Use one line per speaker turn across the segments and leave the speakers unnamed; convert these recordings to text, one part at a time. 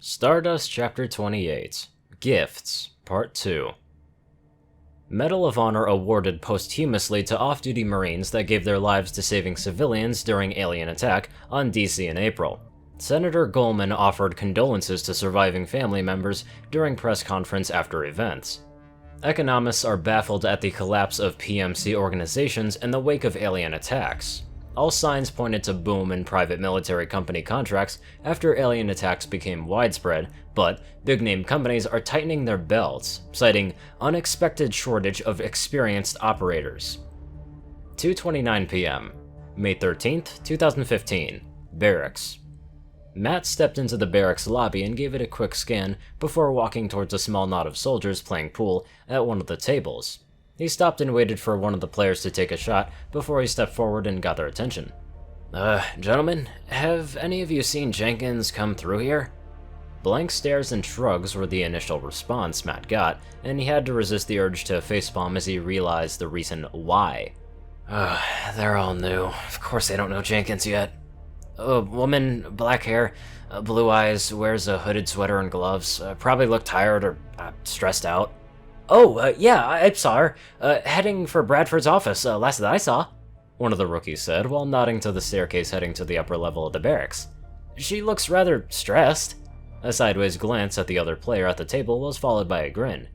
Stardust Chapter 28 Gifts Part 2 Medal of Honor awarded posthumously to off-duty Marines that gave their lives to saving civilians during alien attack on DC in April. Senator Goldman offered condolences to surviving family members during press conference after events. Economists are baffled at the collapse of PMC organizations in the wake of alien attacks. All signs pointed to boom in private military company contracts after alien attacks became widespread, but big-name companies are tightening their belts, citing unexpected shortage of experienced operators. 2:29 p.m. May 13th, 2015. Barracks. Matt stepped into the barracks lobby and gave it a quick scan before walking towards a small knot of soldiers playing pool at one of the tables. He stopped and waited for one of the players to take a shot before he stepped forward and got their attention. Gentlemen, have any of you seen Jenkins come through here?" Blank stares and shrugs were the initial response Matt got, and he had to resist the urge to facepalm as he realized the reason why. They're all new. Of course they don't know Jenkins yet. A woman, black hair, blue eyes, wears a hooded sweater and gloves, probably looked tired or stressed out. Yeah, I saw her, heading for Bradford's office, last that I saw," one of the rookies said while nodding to the staircase heading to the upper level of the barracks. "She looks rather stressed." A sideways glance at the other player at the table was followed by a grin.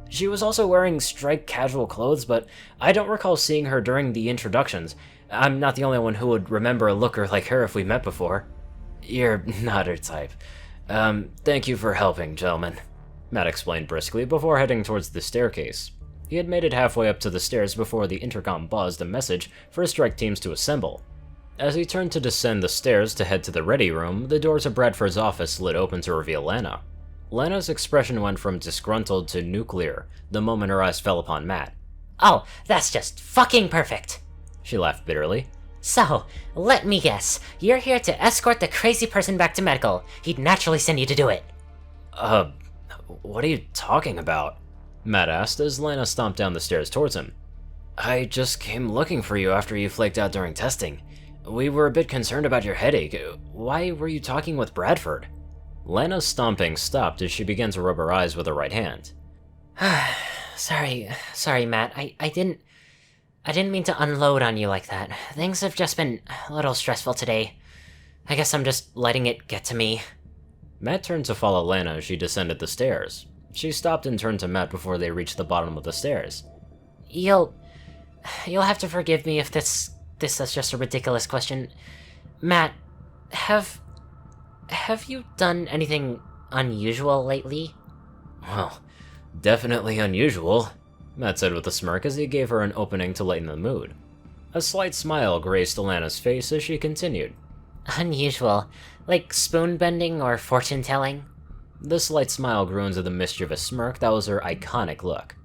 "She was also wearing striped casual clothes, but I don't recall seeing her during the introductions. I'm not the only one who would remember a looker like her if we met before." "You're not her type. Thank you for helping, gentlemen," Matt explained briskly before heading towards the staircase. He had made it halfway up to the stairs before the intercom buzzed a message for strike teams to assemble. As he turned to descend the stairs to head to the ready room, the door to Bradford's office slid open to reveal Lana. Lana's expression went from disgruntled to nuclear the moment her eyes fell upon Matt.
"Oh, that's just fucking perfect,"
she laughed bitterly.
"So, let me guess, you're here to escort the crazy person back to medical. He'd naturally send you to do it."
What are you talking about?" Matt asked as Lana stomped down the stairs towards him. "I just came looking for you after you flaked out during testing. We were a bit concerned about your headache. Why were you talking with Bradford?" Lana's stomping stopped as she began to rub her eyes with her right hand.
Sorry, Matt. I didn't mean to unload on you like that. Things have just been a little stressful today. I guess I'm just letting it get to me."
Matt turned to follow Lana as she descended the stairs. She stopped and turned to Matt before they reached the bottom of the stairs.
You'll have to forgive me if this is just a ridiculous question. Matt, have you done anything unusual lately?"
"Well, definitely unusual," Matt said with a smirk as he gave her an opening to lighten the mood. A slight smile graced Lana's face as she continued.
"Unusual? Like spoon-bending or fortune-telling?"
The slight smile grew into the mischievous smirk that was her iconic look.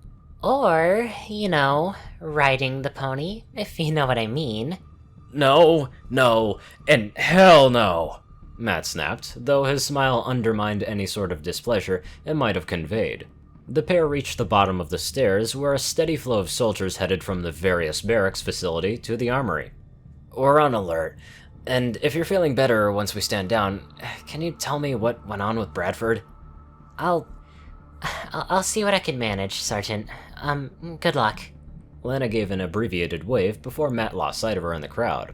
"Or, riding the pony, if you know what I mean."
No, and hell no," Matt snapped, though his smile undermined any sort of displeasure it might have conveyed. The pair reached the bottom of the stairs, where a steady flow of soldiers headed from the various barracks facility to the armory. "We're on alert. And if you're feeling better once we stand down, can you tell me what went on with Bradford?"
I'll see what I can manage, Sergeant. Good luck."
Lana gave an abbreviated wave before Matt lost sight of her in the crowd.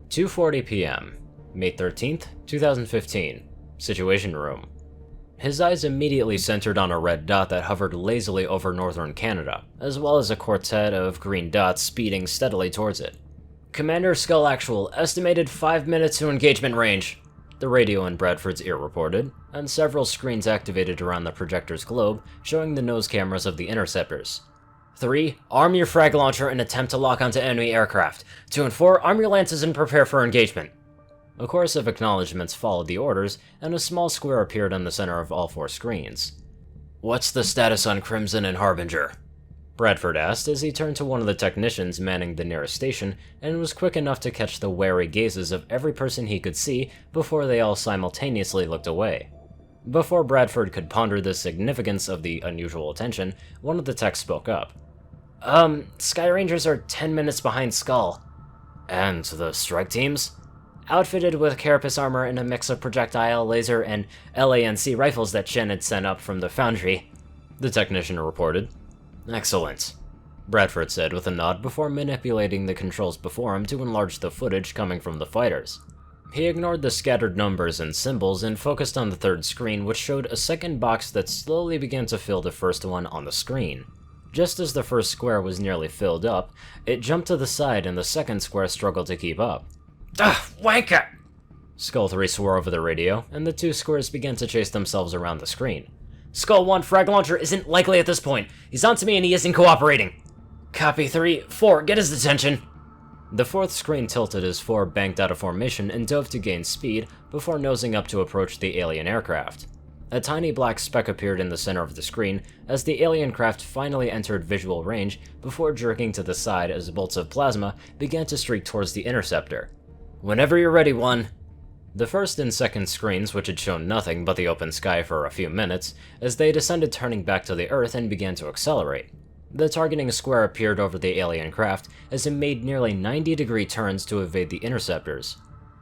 2:40 p.m. May 13th, 2015. Situation Room. His eyes immediately centered on a red dot that hovered lazily over northern Canada, as well as a quartet of green dots speeding steadily towards it. "Commander Skull Actual, estimated 5 minutes to engagement range," the radio in Bradford's ear reported, and several screens activated around the projector's globe showing the nose cameras of the interceptors. 3. Arm your frag launcher and attempt to lock onto enemy aircraft. 2 and 4. Arm your lances and prepare for engagement." A chorus of acknowledgements followed the orders, and a small square appeared on the center of all 4 screens. "What's the status on Crimson and Harbinger?" Bradford asked as he turned to one of the technicians manning the nearest station and was quick enough to catch the wary gazes of every person he could see before they all simultaneously looked away. Before Bradford could ponder the significance of the unusual attention, one of the techs spoke up. Sky Rangers are 10 minutes behind Skull." "And the strike teams?" outfitted with carapace armor and a mix of projectile, laser, and LANC rifles that Shen had sent up from the foundry, the technician reported. Excellent, Bradford said with a nod before manipulating the controls before him to enlarge the footage coming from the fighters. He ignored the scattered numbers and symbols and focused on the third screen, which showed a second box that slowly began to fill the first one on the screen. Just as the first square was nearly filled up, it jumped to the side and the second square struggled to keep up. Wanker! Skull 3 swore over the radio, and the two squares began to chase themselves around the screen. Skull 1, frag launcher isn't likely at this point. He's onto me and he isn't cooperating. Copy 3, 4, get his attention. The fourth screen tilted as 4 banked out of formation and dove to gain speed before nosing up to approach the alien aircraft. A tiny black speck appeared in the center of the screen as the alien craft finally entered visual range before jerking to the side as bolts of plasma began to streak towards the interceptor. Whenever you're ready, 1. The first and second screens, which had shown nothing but the open sky for a few minutes, as they descended turning back to the Earth and began to accelerate. The targeting square appeared over the alien craft as it made nearly 90-degree turns to evade the interceptors.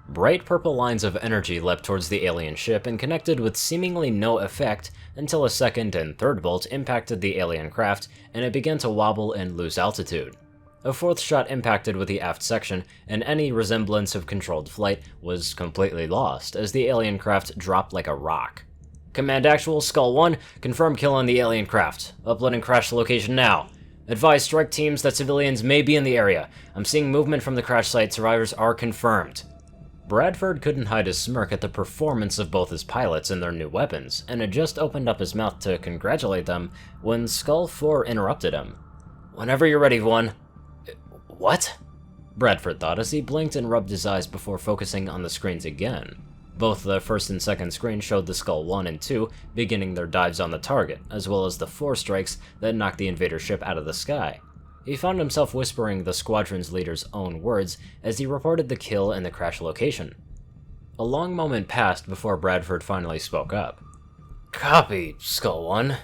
Bright purple lines of energy leapt towards the alien ship and connected with seemingly no effect until a second and third bolt impacted the alien craft and it began to wobble and lose altitude. A fourth shot impacted with the aft section, and any resemblance of controlled flight was completely lost as the alien craft dropped like a rock. Command Actual, Skull 1, confirm kill on the alien craft. Uploading crash location now. Advise strike teams that civilians may be in the area. I'm seeing movement from the crash site. Survivors are confirmed. Bradford couldn't hide his smirk at the performance of both his pilots and their new weapons, and had just opened up his mouth to congratulate them when Skull 4 interrupted him. Whenever you're ready, 1. What? Bradford thought as he blinked and rubbed his eyes before focusing on the screens again. Both the first and second screen showed the Skull 1 and 2 beginning their dives on the target, as well as the 4 strikes that knocked the invader ship out of the sky. He found himself whispering the squadron's leader's own words as he reported the kill and the crash location. A long moment passed before Bradford finally spoke up. Copy, Skull 1.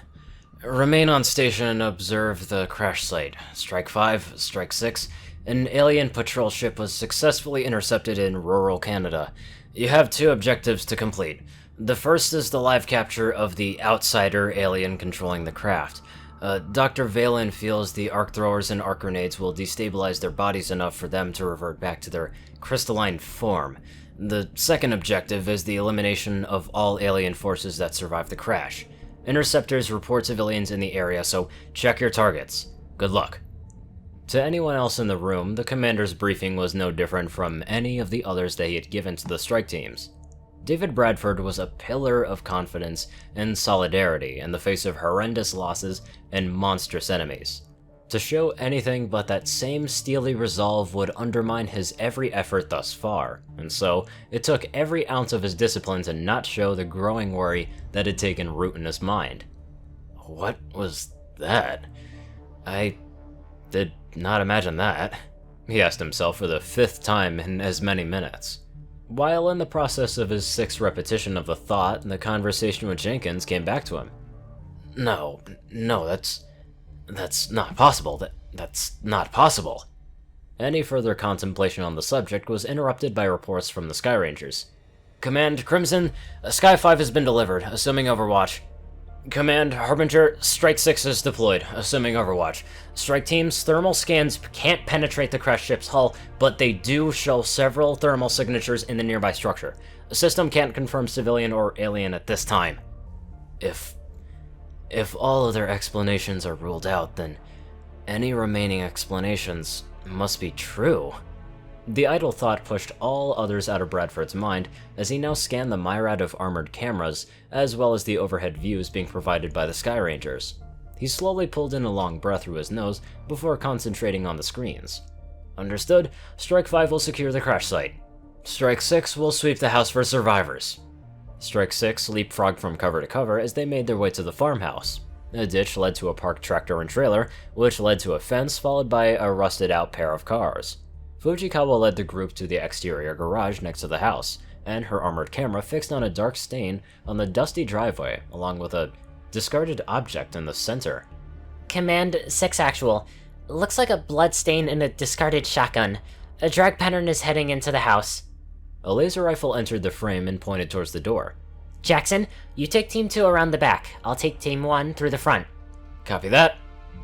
Remain on station and observe the crash site. Strike 5, Strike 6, an alien patrol ship was successfully intercepted in rural Canada. You have 2 objectives to complete. The first is the live capture of the outsider alien controlling the craft. Dr. Valen feels the arc throwers and arc grenades will destabilize their bodies enough for them to revert back to their crystalline form. The second objective is the elimination of all alien forces that survive the crash. Interceptors report civilians in the area, so check your targets. Good luck. To anyone else in the room, the commander's briefing was no different from any of the others that he had given to the strike teams. David Bradford was a pillar of confidence and solidarity in the face of horrendous losses and monstrous enemies. To show anything but that same steely resolve would undermine his every effort thus far, and so it took every ounce of his discipline to not show the growing worry that had taken root in his mind. What was that? I did not imagine that, he asked himself for the 5th time in as many minutes. While in the process of his 6th repetition of the thought, the conversation with Jenkins came back to him. No, that's not possible. That's not possible. Any further contemplation on the subject was interrupted by reports from the Sky Rangers. Command, Crimson, Sky 5 has been delivered, assuming Overwatch. Command, Harbinger, Strike 6 is deployed, assuming Overwatch. Strike teams, thermal scans can't penetrate the crash ship's hull, but they do show several thermal signatures in the nearby structure. The system can't confirm civilian or alien at this time. If all other explanations are ruled out, then any remaining explanations must be true. The idle thought pushed all others out of Bradford's mind as he now scanned the myriad of armored cameras, as well as the overhead views being provided by the Sky Rangers. He slowly pulled in a long breath through his nose before concentrating on the screens. Understood. Strike 5 will secure the crash site. Strike 6 will sweep the house for survivors. Strike 6 leapfrogged from cover to cover as they made their way to the farmhouse. A ditch led to a parked tractor and trailer, which led to a fence followed by a rusted-out pair of cars. Fujikawa led the group to the exterior garage next to the house, and her armored camera fixed on a dark stain on the dusty driveway, along with a discarded object in the center.
Command 6 Actual. Looks like a blood stain in a discarded shotgun. A drag pattern is heading into the house.
A laser rifle entered the frame and pointed towards the door.
Jackson, you take Team 2 around the back. I'll take Team 1 through the front.
Copy that.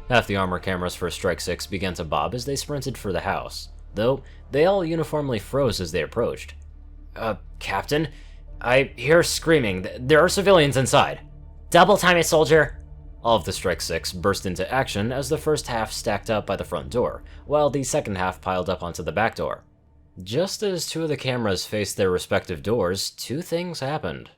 Half the armor cameras for Strike 6 began to bob as they sprinted for the house, though they all uniformly froze as they approached. Captain? I hear screaming. There are civilians inside.
Double time it, soldier!
All of the Strike 6 burst into action as the first half stacked up by the front door, while the second half piled up onto the back door. Just as two of the cameras faced their respective doors, two things happened.